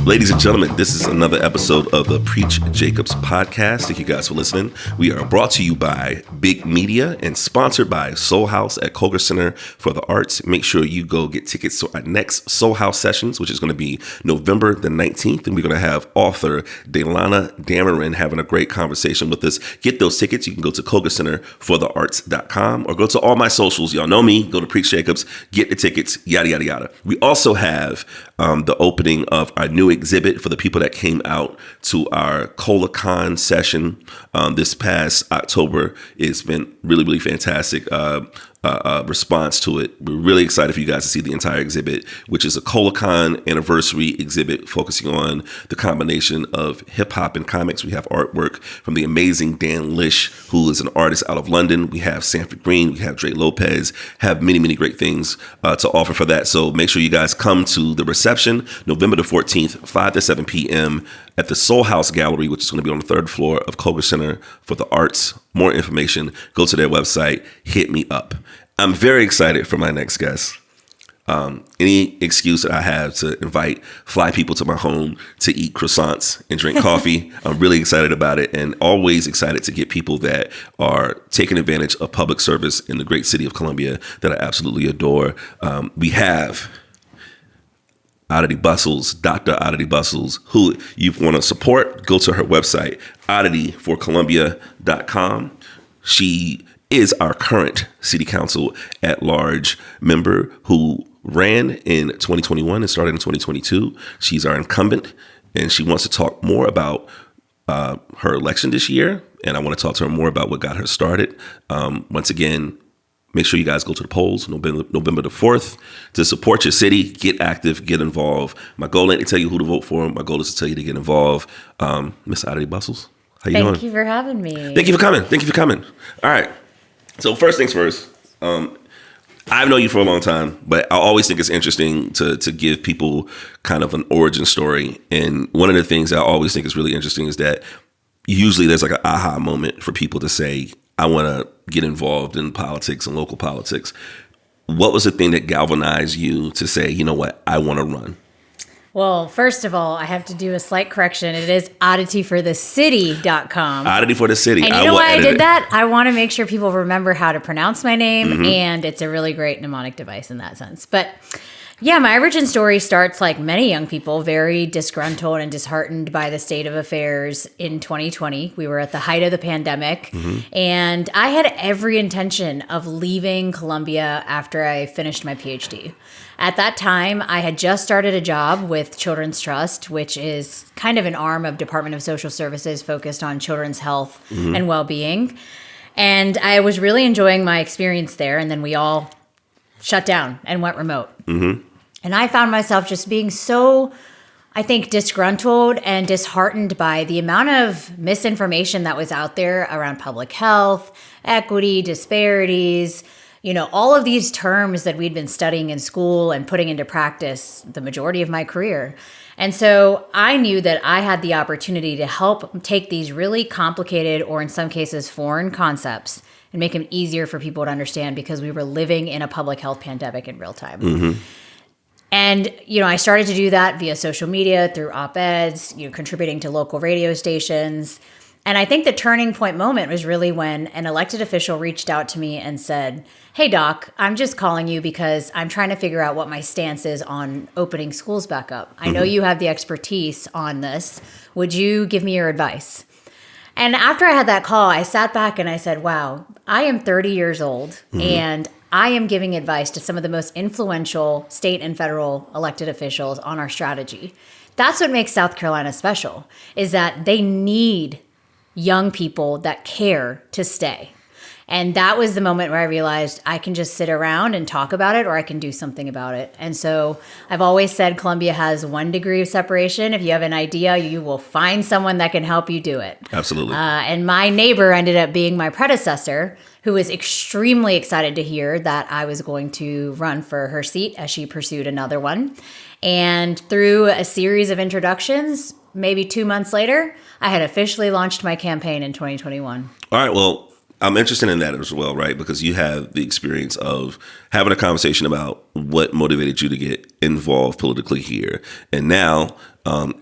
Ladies and gentlemen, this is another episode of the Preach Jacobs podcast. Thank you guys for listening. We are brought to you by Big Media and sponsored by SoulHAUS at Koger Center for the Arts. Make sure you go get tickets to our next SoulHAUS Sessions, which is going to be November the 19th. And we're going to have author DéLana Dameron having a great conversation with us. Get those tickets. You can go to KogerCenterForTheArts.com or go to all my socials. Y'all know me. Go to Preach Jacobs. Get the tickets. Yada, yada, yada. We also have the opening of our new exhibit for the people that came out to our ColaCon session this past October. It's been really, really fantastic response to it. We're really excited for you guys to see the entire exhibit, which is a ColaCon anniversary exhibit focusing on the combination of hip hop and comics. We have artwork from the amazing Dan Lish, who is an artist out of London. We have Sanford Green, we have Dre Lopez, have many, many great things to offer for that. So make sure you guys come to the reception November the 14th, 5 to 7 p.m. at the SoulHAUS Gallery, which is going to be on the third floor of Koger Center for the Arts. More information, go to their website, hit me up. I'm very excited for my next guest. Any excuse that I have to fly people to my home to eat croissants and drink coffee, I'm really excited about it, and always excited to get people that are taking advantage of public service in the great city of Columbia that I absolutely adore. We have Aditi Bussells, Dr. Aditi Bussells, who you want to support, go to her website, oddityforcolumbia.com. She is our current city council at large member who ran in 2021 and started in 2022. She's our incumbent, and she wants to talk more about her election this year. And I want to talk to her more about what got her started. Once again, make sure you guys go to the polls November the 4th to support your city. Get active, get involved. My goal ain't to tell you who to vote for. My goal is to tell you to get involved. Miss Aditi Bussells, how you doing? Thank you for having me. Thank you for coming. All right. So first things first, I've known you for a long time, but I always think it's interesting to give people kind of an origin story. And one of the things I always think is really interesting is that usually there's like an aha moment for people to say, I want to get involved in politics and local politics. What was the thing that galvanized you to say, you know what, I want to run? Well, first of all, I have to do a slight correction. It is oddityforthecity.com. Oddity for the City. And you know why I did that? I want to make sure people remember how to pronounce my name, and it's a really great mnemonic device in that sense. But yeah, my origin story starts like many young people, very disgruntled and disheartened by the state of affairs in 2020. We were at the height of the pandemic, and I had every intention of leaving Columbia after I finished my PhD. At that time, I had just started a job with Children's Trust, which is kind of an arm of Department of Social Services focused on children's health and well-being. And I was really enjoying my experience there. And then we all shut down and went remote. And I found myself just being so, I think, disgruntled and disheartened by the amount of misinformation that was out there around public health, equity, disparities, you know, all of these terms that we'd been studying in school and putting into practice the majority of my career. And so I knew that I had the opportunity to help take these really complicated, or in some cases foreign concepts, and make them easier for people to understand, because we were living in a public health pandemic in real time. And, you know, I started to do that via social media, through op-eds, you know, contributing to local radio stations. And I think the turning point moment was really when an elected official reached out to me and said, "Hey, Doc, I'm just calling you because I'm trying to figure out what my stance is on opening schools back up. I know you have the expertise on this. Would you give me your advice?" And after I had that call, I sat back and I said, wow, I am 30 years old and I am giving advice to some of the most influential state and federal elected officials on our strategy. That's what makes South Carolina special, is that they need young people that care to stay. And that was the moment where I realized I can just sit around and talk about it, or I can do something about it. And so I've always said Columbia has 1 degree of separation. If you have an idea, you will find someone that can help you do it. Absolutely. And my neighbor ended up being my predecessor, who was extremely excited to hear that I was going to run for her seat as she pursued another one. And through a series of introductions, maybe 2 months later, I had officially launched my campaign in 2021. All right, well, I'm interested in that as well, right? Because you have the experience of having a conversation about what motivated you to get involved politically here. And now,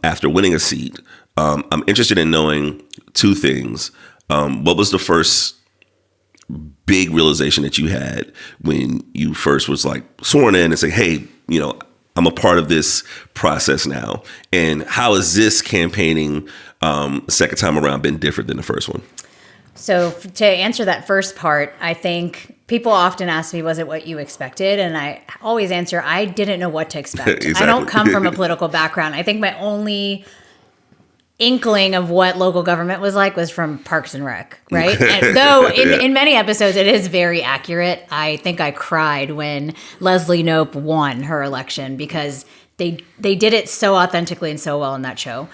after winning a seat, I'm interested in knowing two things. What was the first big realization that you had when you first was like sworn in and say, hey, I'm a part of this process now? And how has this campaigning second time around been different than the first one? So to answer that first part, I think people often ask me, was it what you expected? And I always answer, I didn't know what to expect. Exactly. I don't come from a political background. I think my only inkling of what local government was like was from Parks and Rec, right? And though in many episodes it is very accurate. I think I cried when Leslie Knope won her election because they did it so authentically and so well in that show.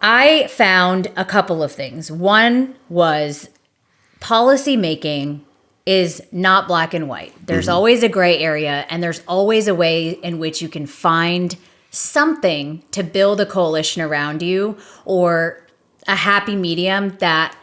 I found a couple of things. One was policy making is not black and white. There's always a gray area, and there's always a way in which you can find something to build a coalition around you or a happy medium that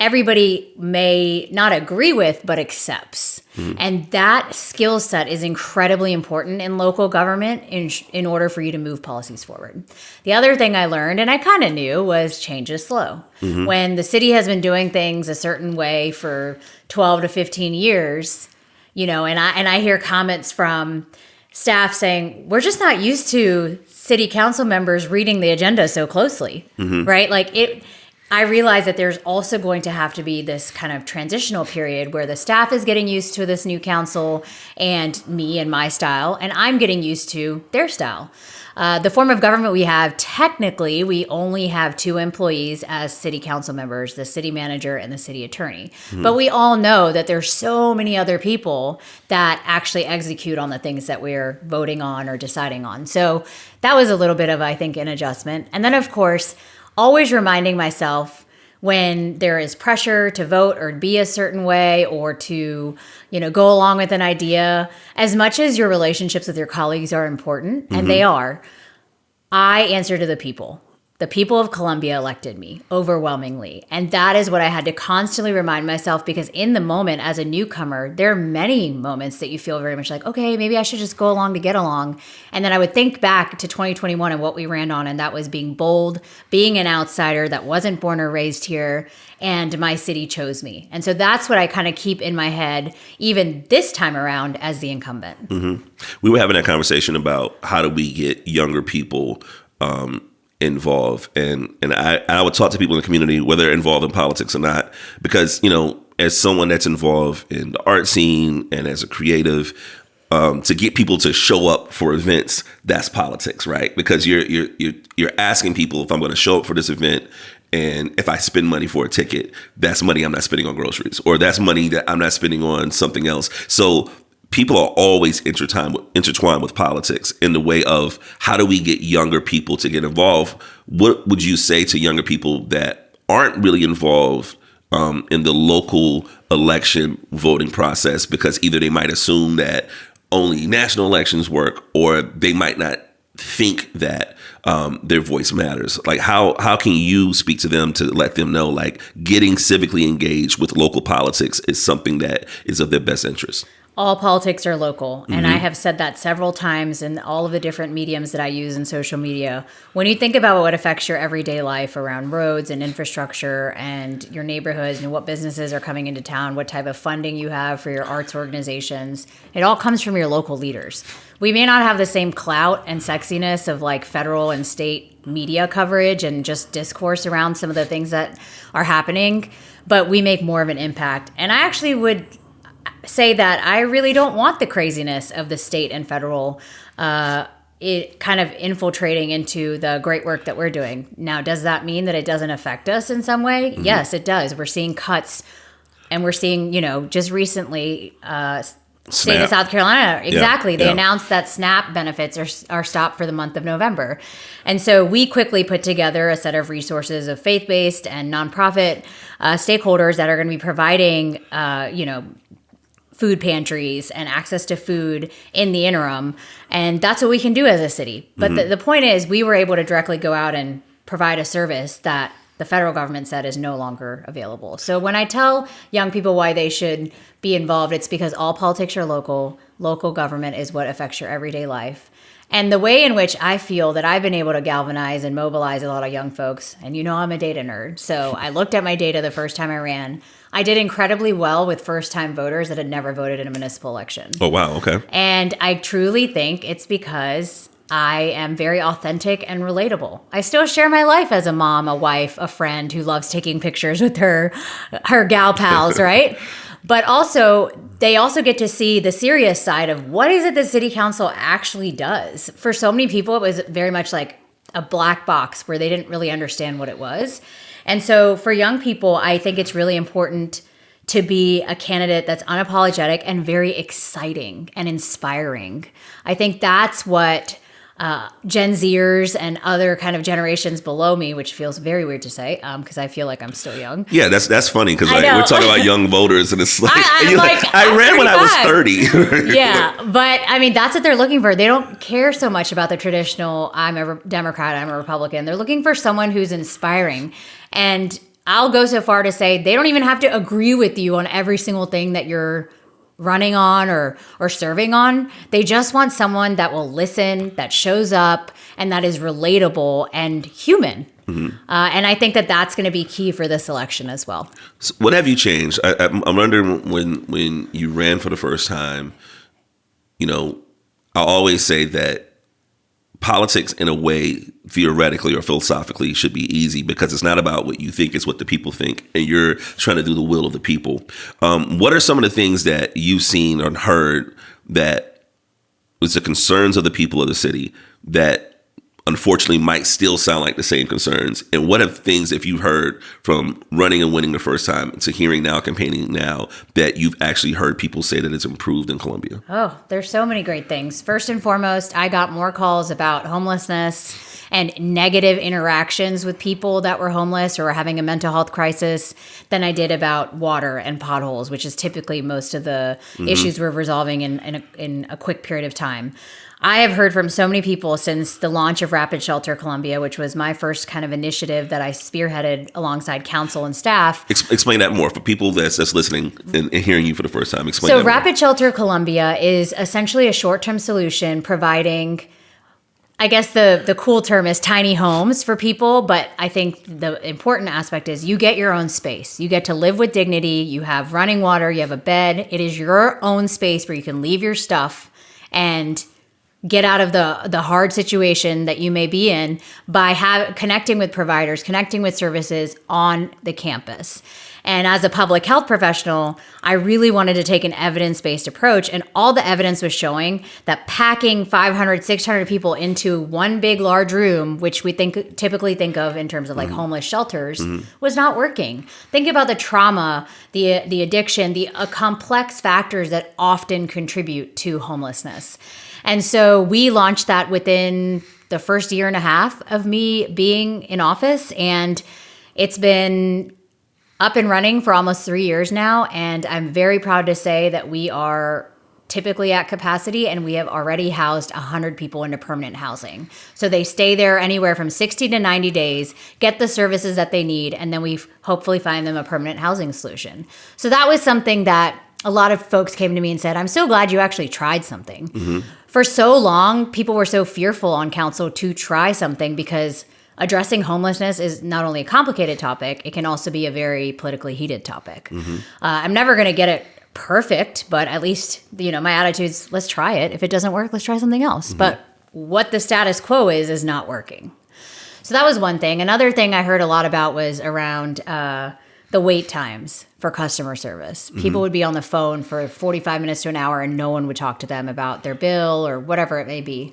everybody may not agree with but accepts. And that skill set is incredibly important in local government in order for you to move policies forward. The other thing I learned, and I kind of knew, was change is slow. When the city has been doing things a certain way for 12 to 15 years, and I hear comments from staff saying, we're just not used to city council members reading the agenda so closely, right? I realize that there's also going to have to be this kind of transitional period where the staff is getting used to this new council and me and my style, and I'm getting used to their style. The form of government we have, technically, we only have 2 employees as city council members, the city manager and the city attorney. But we all know that there's so many other people that actually execute on the things that we're voting on or deciding on. So that was a little bit of, I think, an adjustment. And then, of course, always reminding myself when there is pressure to vote or be a certain way or to, go along with an idea, as much as your relationships with your colleagues are important, and they are, I answer to the people. The people of Columbia elected me overwhelmingly. And that is what I had to constantly remind myself, because in the moment as a newcomer, there are many moments that you feel very much like, okay, maybe I should just go along to get along. And then I would think back to 2021 and what we ran on, and that was being bold, being an outsider that wasn't born or raised here, and my city chose me. And so that's what I kind of keep in my head, even this time around as the incumbent. We were having that conversation about how do we get younger people involved, and I would talk to people in the community, whether they're involved in politics or not, because as someone that's involved in the art scene and as a creative, to get people to show up for events, that's politics, right? Because you're asking people, if I'm going to show up for this event, and if I spend money for a ticket, that's money I'm not spending on groceries, or that's money that I'm not spending on something else. So people are always intertwined with politics in the way of how do we get younger people to get involved? What would you say to younger people that aren't really involved in the local election voting process, because either they might assume that only national elections work, or they might not think that their voice matters? Like how can you speak to them to let them know, like, getting civically engaged with local politics is something that is of their best interest? All politics are local. And I have said that several times in all of the different mediums that I use in social media. When you think about what affects your everyday life around roads and infrastructure and your neighborhoods and what businesses are coming into town, what type of funding you have for your arts organizations, it all comes from your local leaders. We may not have the same clout and sexiness of like federal and state media coverage and just discourse around some of the things that are happening, but we make more of an impact. And I actually would say that I really don't want the craziness of the state and federal it kind of infiltrating into the great work that we're doing. Now, does that mean that it doesn't affect us in some way? Yes, it does. We're seeing cuts, and we're seeing, just recently state of South Carolina. Exactly. They announced that SNAP benefits are stopped for the month of November. And so we quickly put together a set of resources of faith-based and nonprofit stakeholders that are going to be providing, food pantries and access to food in the interim. And that's what we can do as a city. But the point is, we were able to directly go out and provide a service that the federal government said is no longer available. So when I tell young people why they should be involved, it's because all politics are local. Local government is what affects your everyday life. And the way in which I feel that I've been able to galvanize and mobilize a lot of young folks, and I'm a data nerd, so I looked at my data the first time I ran. I did incredibly well with first-time voters that had never voted in a municipal election. Oh, wow. Okay. And I truly think it's because I am very authentic and relatable. I still share my life as a mom, a wife, a friend who loves taking pictures with her gal pals, right? But also, they also get to see the serious side of what is it that city council actually does. For so many people, it was very much like a black box where they didn't really understand what it was. And so for young people, I think it's really important to be a candidate that's unapologetic and very exciting and inspiring. I think that's what Gen Zers and other kind of generations below me, which feels very weird to say because I feel like I'm still young. Yeah, that's funny because we're talking about young voters and it's like, I ran when I was 30. Yeah, but I mean, that's what they're looking for. They don't care so much about the traditional, I'm a Democrat, I'm a Republican. They're looking for someone who's inspiring. And I'll go so far to say they don't even have to agree with you on every single thing that you're running on or serving on. They just want someone that will listen, that shows up, and that is relatable and human. Mm-hmm. And I think that that's going to be key for this election as well. So what have you changed? I'm wondering when you ran for the first time, I always say that politics in a way, theoretically or philosophically, should be easy because it's not about what you think, it's what the people think, and you're trying to do the will of the people. What are some of the things that you've seen or heard that was the concerns of the people of the city that unfortunately might still sound like the same concerns? And what are things, if you've heard from running and winning the first time to hearing now, campaigning now, that you've actually heard people say that it's improved in Columbia? Oh, there's so many great things. First and foremost, I got more calls about homelessness and negative interactions with people that were homeless or were having a mental health crisis than I did about water and potholes, which is typically most of the issues we're resolving in a quick period of time. I have heard from so many people since the launch of Rapid Shelter Columbia, which was my first kind of initiative that I spearheaded alongside council and staff. Explain that more for people that's listening and hearing you for the first time. Explain that. So Rapid Shelter Columbia is essentially a short-term solution providing, I guess the cool term is tiny homes for people, but I think the important aspect is you get your own space. You get to live with dignity. You have running water. You have a bed. It is your own space where you can leave your stuff and get out of the hard situation that you may be in by connecting with providers, connecting with services on the campus. And as a public health professional, I really wanted to take an evidence-based approach, and all the evidence was showing that packing 500, 600 people into one big, large room, which we typically think of in terms of like homeless shelters, was not working. Think about the trauma, the addiction, the complex factors that often contribute to homelessness. And so we launched that within the first year and a half of me being in office, and it's been up and running for almost 3 years now, and I'm very proud to say that we are typically at capacity, and we have already housed 100 people into permanent housing. So they stay there anywhere from 60 to 90 days, get the services that they need, and then we hopefully find them a permanent housing solution. So that was something that a lot of folks came to me and said, I'm so glad you actually tried something. Mm-hmm. For so long, people were so fearful on council to try something because addressing homelessness is not only a complicated topic, it can also be a very politically heated topic. Mm-hmm. I'm never going to get it perfect, but at least, my attitude is let's try it. If it doesn't work, let's try something else. Mm-hmm. But what the status quo is not working. So that was one thing. Another thing I heard a lot about was around the wait times for customer service. People would be on the phone for 45 minutes to an hour and no one would talk to them about their bill or whatever it may be.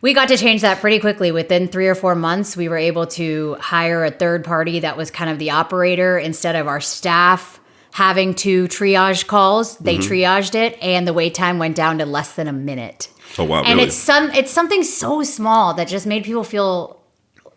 We got to change that pretty quickly. Within 3 or 4 months, we were able to hire a third party that was kind of the operator instead of our staff having to triage calls. They triaged it and the wait time went down to less than a minute. Oh, wow. And really? it's something so small that just made people feel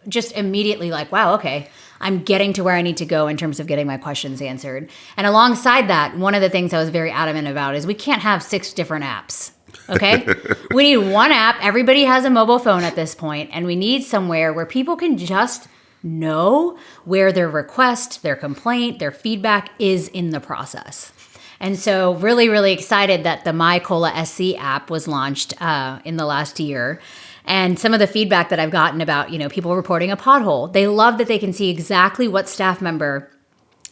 just immediately like, wow, okay, I'm getting to where I need to go in terms of getting my questions answered. And alongside that, one of the things I was very adamant about is we can't have 6 different apps. Okay? We need one app. Everybody has a mobile phone at this point, and we need somewhere where people can just know where their request, their complaint, their feedback is in the process. And so really, really excited that the My COLA SC app was launched in the last year. And some of the feedback that I've gotten about, people reporting a pothole, they love that they can see exactly what staff member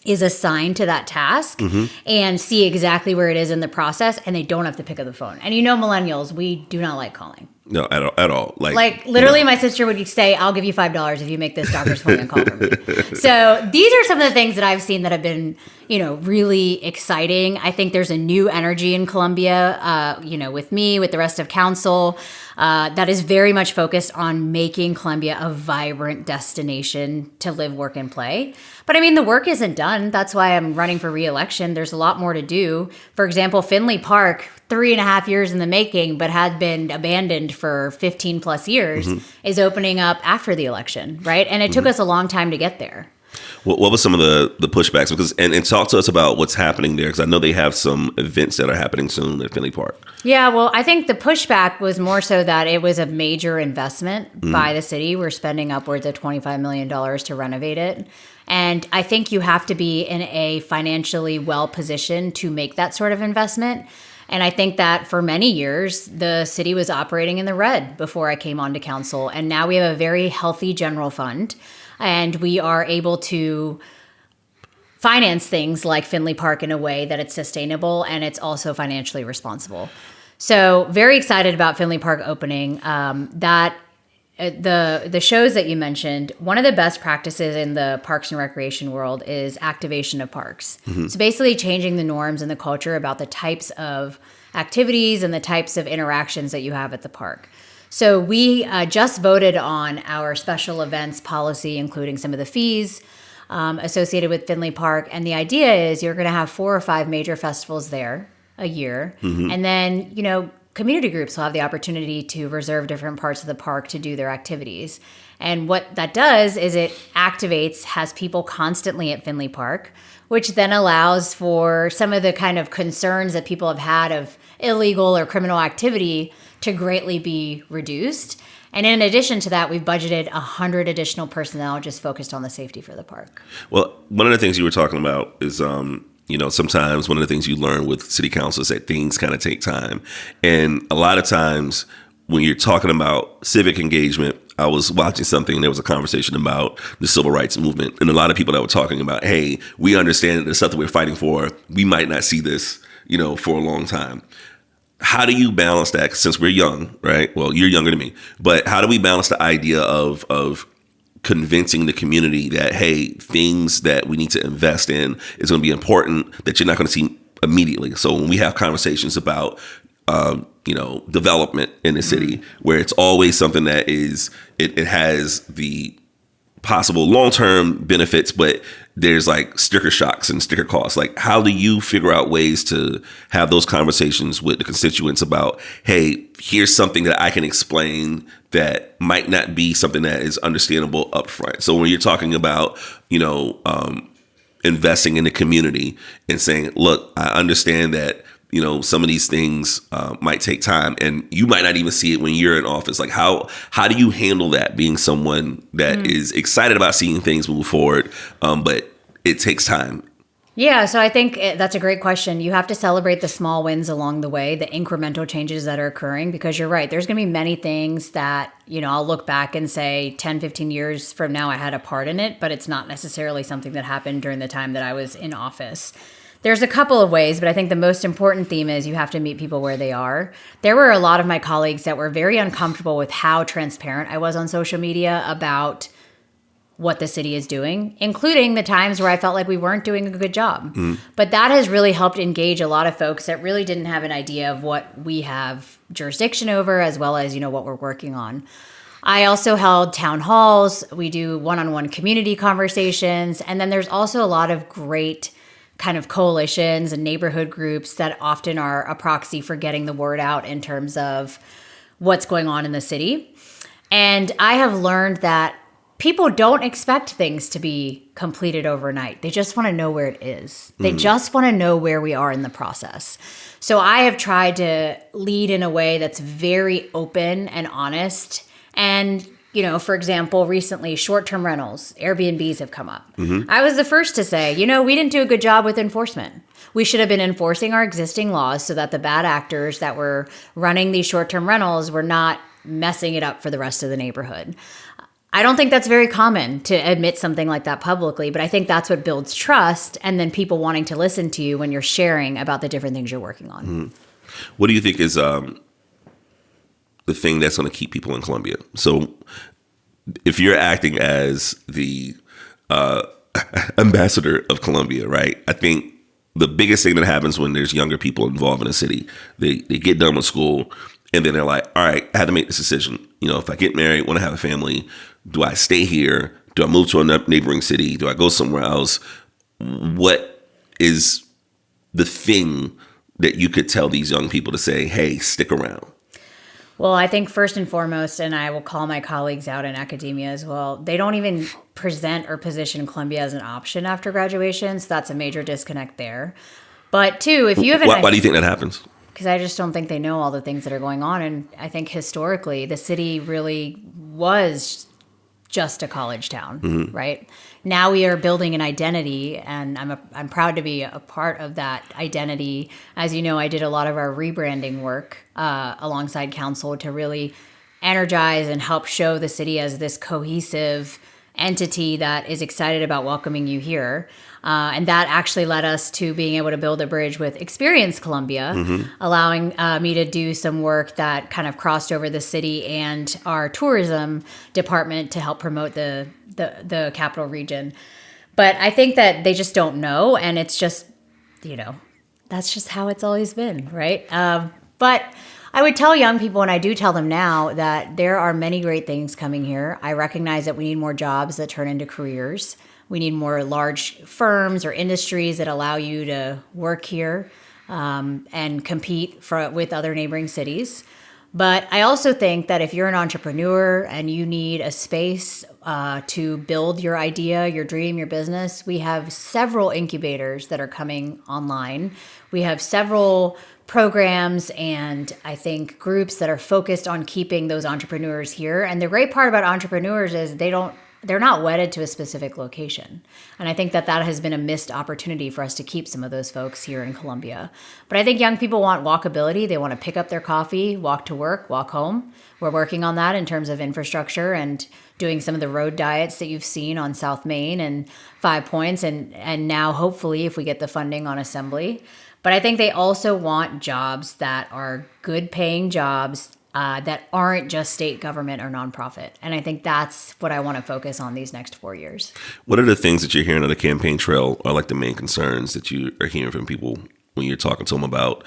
is assigned to that task and see exactly where it is in the process, and they don't have to pick up the phone. And millennials, we do not like calling. No, at all. Like literally, my sister would say, "I'll give you $5 if you make this doctor's appointment call for me." So these are some of the things that I've seen that have been, really exciting. I think there's a new energy in Columbia, with me, with the rest of council, that is very much focused on making Columbia a vibrant destination to live, work, and play. But the work isn't done. That's why I'm running for re-election. There's a lot more to do. For example, Finley Park, 3.5 years in the making, but had been abandoned for 15 plus years, is opening up after the election, right? And it took us a long time to get there. What was some of the pushbacks? And talk to us about what's happening there, because I know they have some events that are happening soon at Finley Park. Yeah, well, I think the pushback was more so that it was a major investment by the city. We're spending upwards of $25 million to renovate it. And I think you have to be in a financially well position to make that sort of investment. And I think that for many years, the city was operating in the red before I came onto council. And now we have a very healthy general fund. And we are able to finance things like Finley Park in a way that it's sustainable and it's also financially responsible. So very excited about Finley Park opening. The shows that you mentioned, one of the best practices in the parks and recreation world is activation of parks. So basically changing the norms and the culture about the types of activities and the types of interactions that you have at the park. So we just voted on our special events policy, including some of the fees associated with Finley Park. And the idea is you're going to have 4 or 5 major festivals there a year. And then, community groups will have the opportunity to reserve different parts of the park to do their activities. And what that does is it has people constantly at Finley Park, which then allows for some of the kind of concerns that people have had of illegal or criminal activity to greatly be reduced. And in addition to that, we've budgeted 100 additional personnel just focused on the safety for the park. Well, one of the things you were talking about is, sometimes one of the things you learn with city council is that things kind of take time. And a lot of times when you're talking about civic engagement, I was watching something and there was a conversation about the civil rights movement. And a lot of people that were talking about, hey, we understand that the stuff that we're fighting for, we might not see this, for a long time. How do you balance that? Since we're young, right? Well, you're younger than me, but how do we balance the idea of convincing the community that, hey, things that we need to invest in is going to be important that you're not going to see immediately? So when we have conversations about, development in the city, where it's always something that it has the possible long-term benefits, but there's like sticker shocks and sticker costs. Like, how do you figure out ways to have those conversations with the constituents about, hey, here's something that I can explain that might not be something that is understandable up front? So when you're talking about, investing in the community and saying, look, I understand that, some of these things might take time and you might not even see it when you're in office. Like, how do you handle that, being someone that is excited about seeing things move forward, but it takes time? Yeah, so I think that's a great question. You have to celebrate the small wins along the way, the incremental changes that are occurring, because you're right. There's going to be many things that, I'll look back and say 10, 15 years from now, I had a part in it, but it's not necessarily something that happened during the time that I was in office. There's a couple of ways, but I think the most important theme is you have to meet people where they are. There were a lot of my colleagues that were very uncomfortable with how transparent I was on social media about what the city is doing, including the times where I felt like we weren't doing a good job. But that has really helped engage a lot of folks that really didn't have an idea of what we have jurisdiction over, as well as, what we're working on. I also held town halls. We do one-on-one community conversations. And then there's also a lot of great kind of coalitions and neighborhood groups that often are a proxy for getting the word out in terms of what's going on in the city. And I have learned that people don't expect things to be completed overnight. They just want to know where it is. They just want to know where we are in the process. So I have tried to lead in a way that's very open and honest. And for example, recently short-term rentals, Airbnbs have come up. I was the first to say, we didn't do a good job with enforcement. We should have been enforcing our existing laws so that the bad actors that were running these short-term rentals were not messing it up for the rest of the neighborhood. I don't think that's very common to admit something like that publicly, but I think that's what builds trust and then people wanting to listen to you when you're sharing about the different things you're working on. What do you think is the thing that's going to keep people in Columbia? So if you're acting as the ambassador of Columbia, right? I think the biggest thing that happens when there's younger people involved in a city, they get done with school and then they're like, all right, I had to make this decision. If I get married, want to have a family, do I stay here? Do I move to a neighboring city? Do I go somewhere else? What is the thing that you could tell these young people to say, hey, stick around? Well, I think first and foremost, and I will call my colleagues out in academia as well, they don't even present or position Columbia as an option after graduation. So that's a major disconnect there. But two, if you have why do you think that happens? Because I just don't think they know all the things that are going on. And I think historically, the city really was just a college town, right? Now we are building an identity, and I'm proud to be a part of that identity. As you know, I did a lot of our rebranding work alongside council to really energize and help show the city as this cohesive entity that is excited about welcoming you here. And that actually led us to being able to build a bridge with Experience Columbia, allowing me to do some work that kind of crossed over the city and our tourism department to help promote the capital region. But I think that they just don't know, and it's just, that's just how it's always been, right? But I would tell young people, and I do tell them now, that there are many great things coming here. I recognize that we need more jobs that turn into careers. We need more large firms or industries that allow you to work here and compete with other neighboring cities. But I also think that if you're an entrepreneur and you need a space to build your idea, your dream, your business, we have several incubators that are coming online. We have several programs and I think groups that are focused on keeping those entrepreneurs here. And the great part about entrepreneurs is they're not wedded to a specific location. And I think that has been a missed opportunity for us to keep some of those folks here in Columbia. But I think young people want walkability. They want to pick up their coffee, walk to work, walk home. We're working on that in terms of infrastructure and doing some of the road diets that you've seen on South Main and 5 Points. And now hopefully if we get the funding on Assembly. But I think they also want jobs that are good paying jobs that aren't just state government or nonprofit. And I think that's what I want to focus on these next 4 years. What are the things that you're hearing on the campaign trail are like the main concerns that you are hearing from people when you're talking to them about,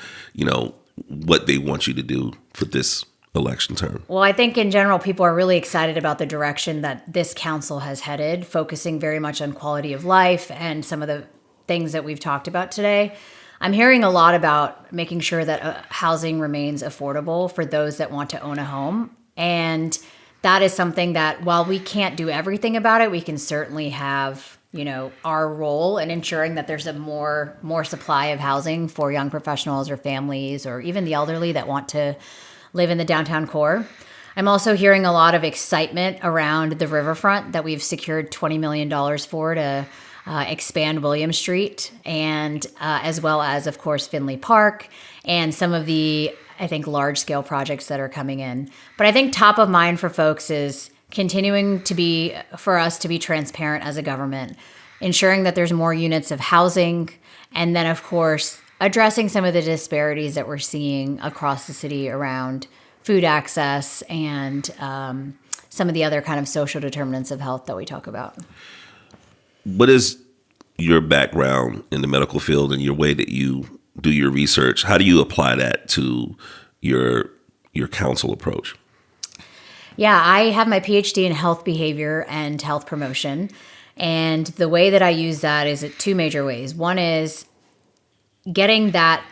what they want you to do for this election term? Well, I think in general, people are really excited about the direction that this council has headed, focusing very much on quality of life and some of the things that we've talked about today. I'm hearing a lot about making sure that housing remains affordable for those that want to own a home. And that is something that while we can't do everything about it, we can certainly have, our role in ensuring that there's a more supply of housing for young professionals or families or even the elderly that want to live in the downtown core. I'm also hearing a lot of excitement around the riverfront that we've secured $20 million for to expand William Street, and as well as, of course, Finley Park and some of the, I think, large-scale projects that are coming in. But I think top of mind for folks is continuing for us to be transparent as a government, ensuring that there's more units of housing, and then, of course, addressing some of the disparities that we're seeing across the city around food access and some of the other kind of social determinants of health that we talk about. What is your background in the medical field and your way that you do your research? How do you apply that to your council approach? Yeah, I have my PhD in health behavior and health promotion. And the way that I use that is two major ways. One is getting that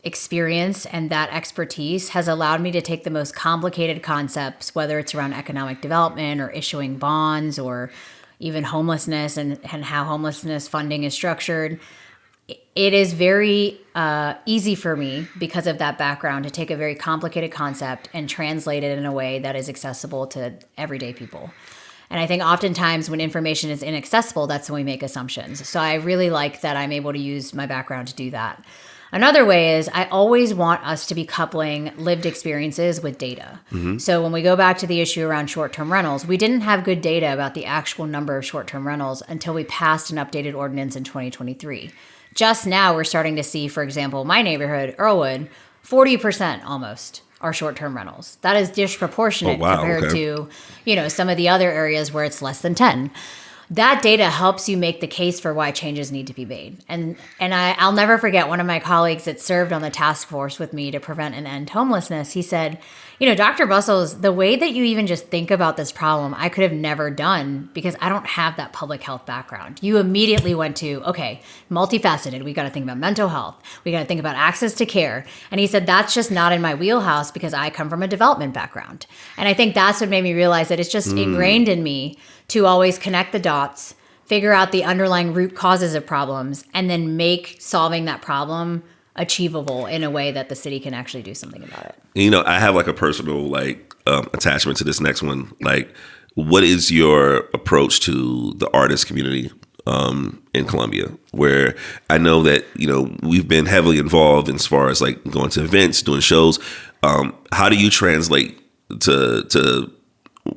experience and that expertise has allowed me to take the most complicated concepts, whether it's around economic development or issuing bonds or even homelessness and how homelessness funding is structured, it is very easy for me, because of that background, to take a very complicated concept and translate it in a way that is accessible to everyday people. And I think oftentimes when information is inaccessible, that's when we make assumptions. So I really like that I'm able to use my background to do that. Another way is I always want us to be coupling lived experiences with data. So when we go back to the issue around short-term rentals, we didn't have good data about the actual number of short-term rentals until we passed an updated ordinance in 2023. Just now we're starting to see, for example, my neighborhood, Earlwood, 40% almost are short-term rentals. That is disproportionate compared to, some of the other areas where it's less than 10. That data helps you make the case for why changes need to be made. And I'll never forget one of my colleagues that served on the task force with me to prevent and end homelessness. He said, Dr. Bussells, the way that you even just think about this problem, I could have never done because I don't have that public health background. You immediately went to, okay, multifaceted. We got to think about mental health. We got to think about access to care. And he said, that's just not in my wheelhouse because I come from a development background. And I think that's what made me realize that it's just ingrained in me to always connect the dots, figure out the underlying root causes of problems, and then make solving that problem achievable in a way that the city can actually do something about it. I have like a personal attachment to this next one. What is your approach to the artist community in Columbia? Where I know that we've been heavily involved as far as going to events, doing shows. How do you translate to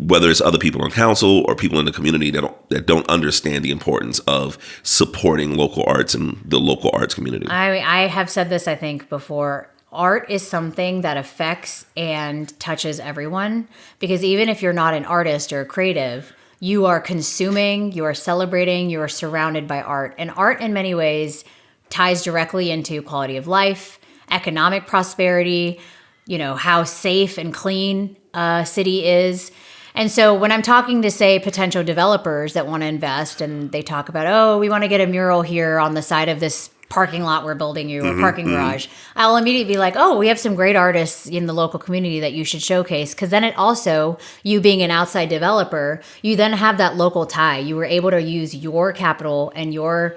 whether it's other people on council or people in the community that don't understand the importance of supporting local arts and the local arts community? I have said this, I think, before. Art is something that affects and touches everyone, because even if you're not an artist or a creative, you are consuming, you are celebrating, you are surrounded by art. And art in many ways ties directly into quality of life, economic prosperity, how safe and clean a city is. And so when I'm talking to, say, potential developers that want to invest and they talk about, we want to get a mural here on the side of this parking lot we're building you, or parking garage, I'll immediately be like, we have some great artists in the local community that you should showcase. Because then it also, you being an outside developer, you then have that local tie. You were able to use your capital and your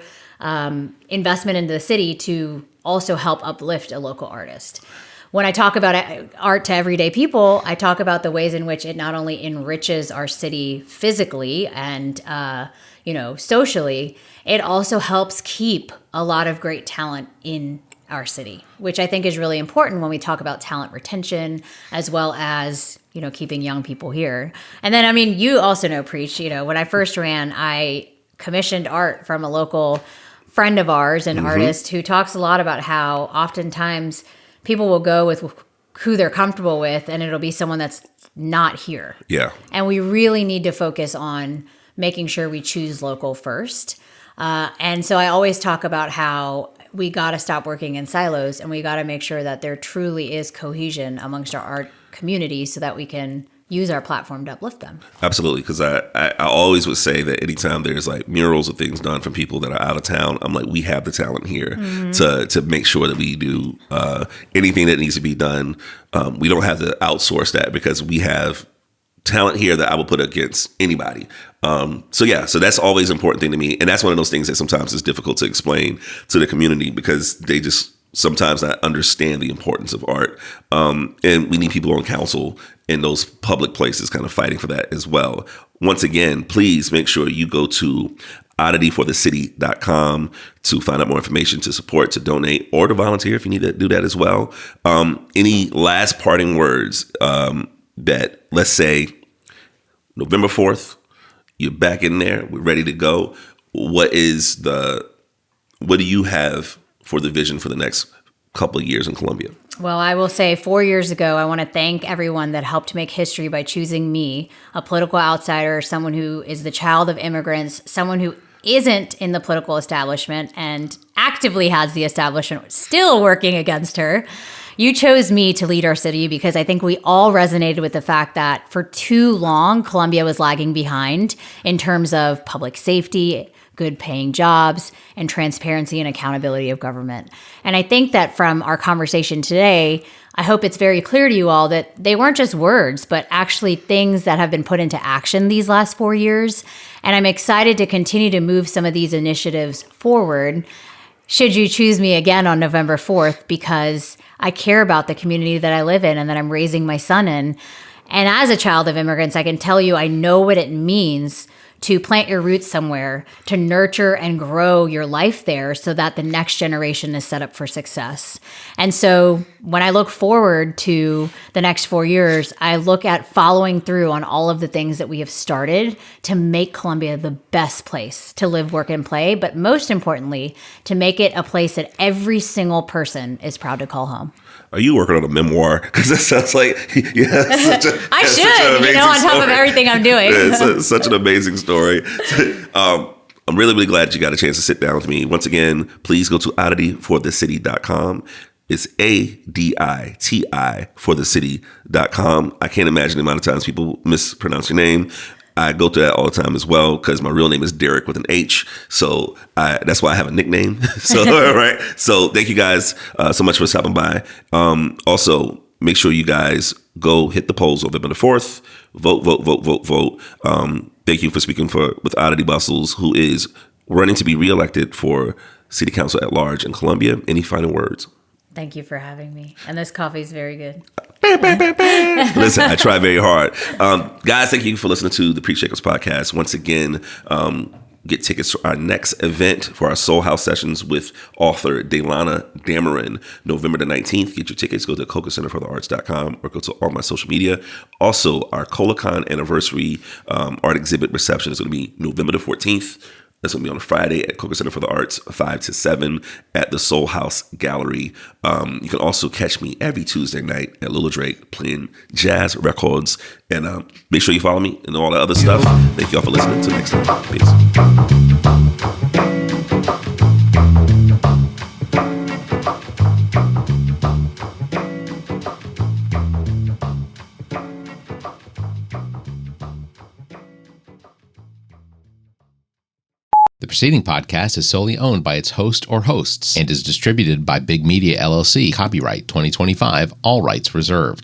investment into the city to also help uplift a local artist. When I talk about art to everyday people, I talk about the ways in which it not only enriches our city physically and, socially, it also helps keep a lot of great talent in our city, which I think is really important when we talk about talent retention, as well as, keeping young people here. And then, you also know, Preach, when I first ran, I commissioned art from a local friend of ours, an artist who talks a lot about how oftentimes people will go with who they're comfortable with, and it'll be someone that's not here. Yeah. And we really need to focus on making sure we choose local first. And so I always talk about how we got to stop working in silos, and we got to make sure that there truly is cohesion amongst our art community so that we can use our platform to uplift them. Absolutely. Because I always would say that anytime there's murals or things done from people that are out of town, I'm like, we have the talent here to make sure that we do anything that needs to be done. We don't have to outsource that because we have talent here that I will put against anybody. So that's always an important thing to me. And that's one of those things that sometimes is difficult to explain to the community because they just sometimes not understand the importance of art. And we need people on council in those public places kind of fighting for that as well. Once again, please make sure you go to oddityforthecity.com to find out more information, to support, to donate, or to volunteer if you need to do that as well. Any last parting words that, let's say, November 4th, you're back in there, we're ready to go. What do you have for the vision for the next couple of years in Columbia? Well, I will say 4 years ago, I want to thank everyone that helped make history by choosing me, a political outsider, someone who is the child of immigrants, someone who isn't in the political establishment and actively has the establishment still working against her. You chose me to lead our city because I think we all resonated with the fact that for too long, Columbia was lagging behind in terms of public safety, good paying jobs, and transparency and accountability of government. And I think that from our conversation today, I hope it's very clear to you all that they weren't just words, but actually things that have been put into action these last 4 years. And I'm excited to continue to move some of these initiatives forward, should you choose me again on November 4th, because I care about the community that I live in and that I'm raising my son in. And as a child of immigrants, I can tell you, I know what it means to plant your roots somewhere, to nurture and grow your life there so that the next generation is set up for success. And so when I look forward to the next 4 years, I look at following through on all of the things that we have started to make Columbia the best place to live, work, and play, but most importantly, to make it a place that every single person is proud to call home. Are you working on a memoir? Because it sounds like I should, on top of everything I'm doing. It's such an amazing story. I'm really, really glad you got a chance to sit down with me. Once again, please go to oddityforthecity.com. It's ADITI for thecity.com. I can't imagine the amount of times people mispronounce your name. I go through that all the time as well because my real name is Derek with an H. So that's why I have a nickname. So, all right. So thank you guys so much for stopping by. Also, make sure you guys go hit the polls on November 4th. Vote. Thank you for speaking with Aditi Bussells, who is running to be reelected for City Council at large in Columbia. Any final words? Thank you for having me. And this coffee is very good. Listen, I try very hard. Guys, thank you for listening to the Preach Jacobs podcast. Once again, get tickets to our next event for our SoulHAUS Sessions with author DéLana Dameron, November the 19th. Get your tickets. Go to KogerCenterForTheArts.com or go to all my social media. Also, our Colacon anniversary art exhibit reception is going to be November the 14th. That's going to be on a Friday at Koger Center for the Arts, 5 to 7 at the SoulHAUS Gallery. You can also catch me every Tuesday night at Lil Drake playing jazz records. And make sure you follow me and all that other stuff. Thank you all for listening. Until next time. Peace. The preceding podcast is solely owned by its host or hosts and is distributed by Big Media LLC. Copyright 2025, all rights reserved.